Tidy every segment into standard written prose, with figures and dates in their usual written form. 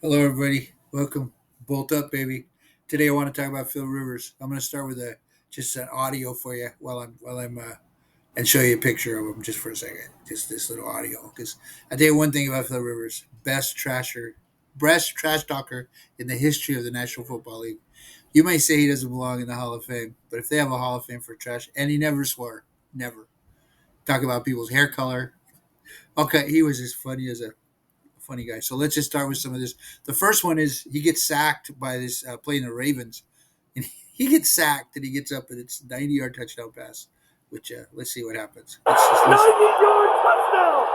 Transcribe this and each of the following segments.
Hello, everybody. Welcome. Bolt up, baby. Today, I want to talk about Phil Rivers. I'm going to start with just an audio for you and show you a picture of him just for a second. Just this little audio, because I tell you one thing about Phil Rivers: best trash talker in the history of the National Football League. You might say he doesn't belong in the Hall of Fame, but if they have a Hall of Fame for trash, and he never swore, never talk about people's hair color. Okay, he was as funny as a funny guy. So let's just start with some of this. The first one is he gets sacked by this playing the Ravens, and he gets sacked and he gets up and it's 90-yard touchdown pass. Which let's see what happens. Let's just listen. 90-yard touchdown!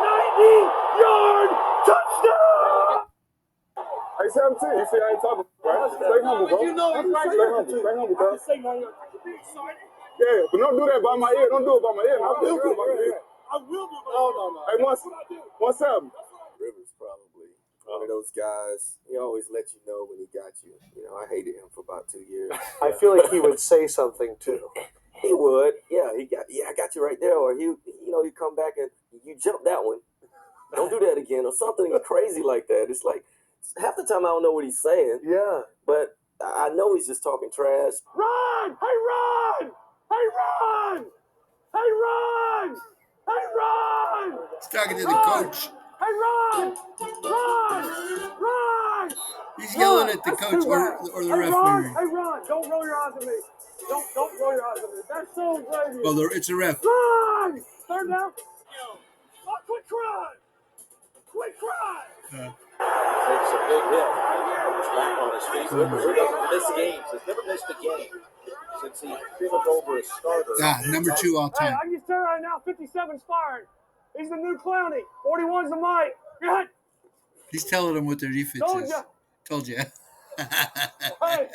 90-yard touchdown! Hey, 17, you see I ain't talking, right? Stay humble, bro. You know it's right here. Stay humble, bro. Yeah, but don't do that by my ear. Don't do it by my ear. I will do it by my ear. I will do it. No. Hey, what's up? Rivers probably one of those guys. He always let you know when he got you. I hated him for about 2 years. I feel like he would say something too. He would, yeah. I got you right there, or he'd come back and you jump that one. Don't do that again, or something crazy like that. It's like half the time I don't know what he's saying. Yeah, but I know he's just talking trash. Run! Hey, run! Hey, run! Hey, run! Hey, run! He's talking to the coach. Hey, run! Run! He's yelling at the coach or the referee. Hey, run! Don't roll your eyes at me. Don't roll your eyes at me. That's so crazy. Well, it's a ref. Run! Third down. Quit crying! Quit crying! Takes a big hit. Comes back on his feet. Rivers doesn't miss games. He's never missed a game since he took over as starter. Number 2 all Hey, time. I can tell you right now, 57's fired. He's the new Clowney. 41's the Mike. Good. He's telling them what their defense is. Told you. Hey,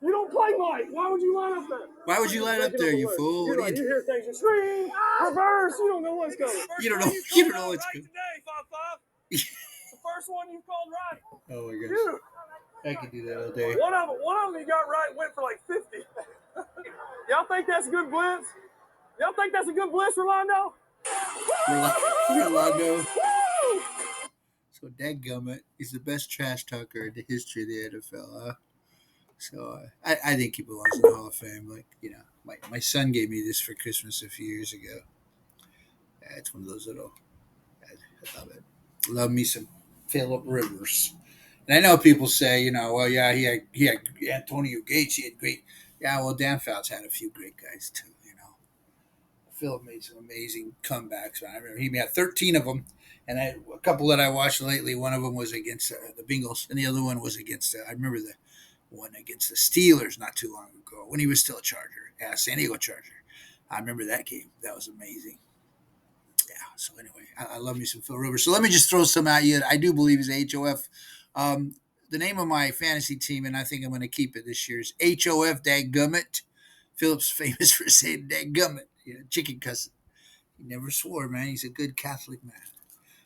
you don't play Mike. Why would you line up there? Why would you line up there, you fool? You hear things, you scream, reverse. You don't know what's going. You don't know what's right going. today, 5-5. It's the first one you called right. Oh my gosh. You. I could do that all day. One of them you got right went for like 50. Y'all think that's a good blitz? Y'all think that's a good blitz, Rolando? Rolando. So Dagumit, he's the best trash talker in the history of the NFL. So I think he belongs in the Hall of Fame. My son gave me this for Christmas a few years ago. It's one of those little. I love it. Love me some Philip Rivers. And I know people say, well, yeah, he had Antonio Gates. He had great. Yeah, well, Dan Fouts had a few great guys too. Philip made some amazing comebacks. I remember he had 13 of them, and a couple that I watched lately. One of them was against the Bengals, and the other one was against. I remember the one against the Steelers not too long ago when he was still a Charger, San Diego Charger. I remember that game. That was amazing. Yeah. So anyway, I love me some Phil Rivers. So let me just throw some at you. I do believe he's H.O.F. The name of my fantasy team, and I think I'm going to keep it this year, is H.O.F. Dagumit. Philip's famous for saying Dagumit, chicken cussing. He never swore, man. He's a good Catholic man.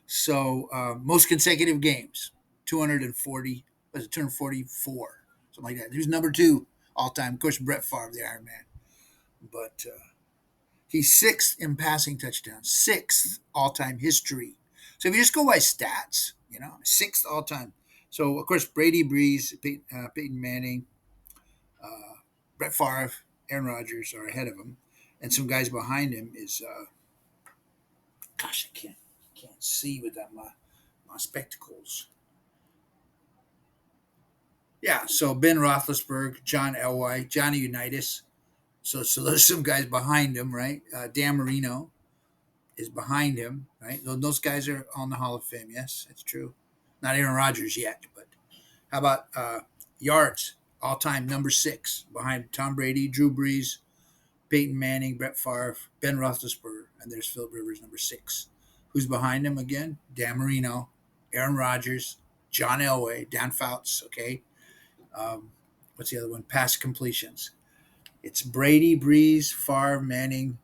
So most consecutive games, 240, was it 244? Something like that. Who's number 2 all time? Of course, Brett Favre, the Iron Man. But he's 6th in passing touchdowns, 6th all time history. So if you just go by stats, 6th all time. So of course, Brady Breeze, Peyton Manning, Brett Favre, Aaron Rodgers are ahead of him, and some guys behind him is, gosh, I can't see without my spectacles. Yeah, so Ben Roethlisberger, John Elway, Johnny Unitas. So there's some guys behind him, right? Dan Marino is behind him, right? Those guys are on the Hall of Fame. Yes, that's true. Not Aaron Rodgers yet, but how about yards? All time number 6 behind Tom Brady, Drew Brees, Peyton Manning, Brett Favre, Ben Roethlisberger, and there's Phil Rivers, number 6. Who's behind him again? Dan Marino, Aaron Rodgers, John Elway, Dan Fouts. Okay, what's the other one? Pass completions. It's Brady, Breeze, Favre, Manning,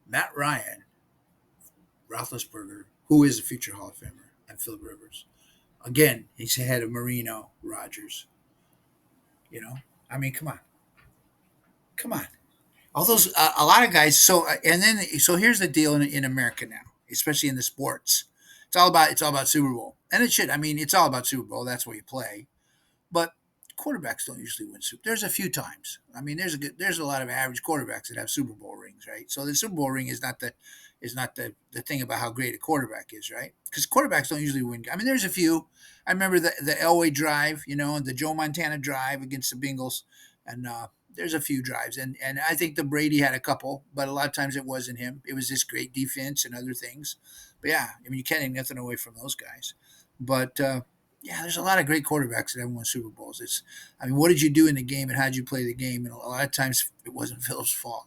Matt Ryan, Roethlisberger, who is a future Hall of Famer, and Phil Rivers. Again, he's ahead of Marino, Rodgers. I mean, come on. All those, a lot of guys. So here's the deal in America now, especially in the sports. It's all about Super Bowl, and it should. I mean, it's all about Super Bowl. That's where you play. But quarterbacks don't usually win Super. There's a few times. I mean, there's a lot of average quarterbacks that have Super Bowl rings, right? So the Super Bowl ring is not the thing about how great a quarterback is, right? Because quarterbacks don't usually win. I mean, there's a few. I remember the Elway drive, the Joe Montana drive against the Bengals, and there's a few drives, and I think the Brady had a couple, but a lot of times it wasn't him. It was this great defense and other things. But yeah, I mean, you can't take nothing away from those guys. But yeah, there's a lot of great quarterbacks that have won Super Bowls. I mean, what did you do in the game and how did you play the game? And a lot of times it wasn't Phil's fault,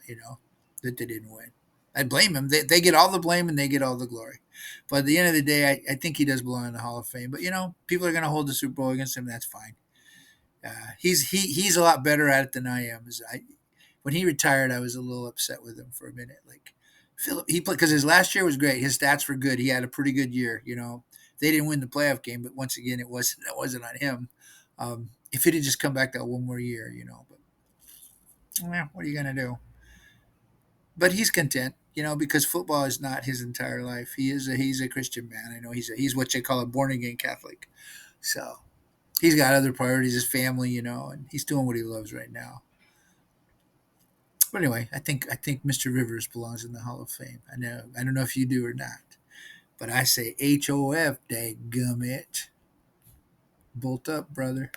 that they didn't win. I blame him. They get all the blame and they get all the glory. But at the end of the day, I think he does belong in the Hall of Fame. But people are going to hold the Super Bowl against him. That's fine. He's a lot better at it than I am. When he retired, I was a little upset with him for a minute. Like Philip, he played because his last year was great. His stats were good. He had a pretty good year. They didn't win the playoff game, but once again, it wasn't on him. If he had just come back that one more year, but what are you gonna do? But he's content, because football is not his entire life. He's a Christian man. I know he's what they call a born again Catholic. So he's got other priorities, his family, and he's doing what he loves right now. But anyway, I think Mr. Rivers belongs in the Hall of Fame. I don't know if you do or not, but I say HOF, Dagumit. Bolt up, brother.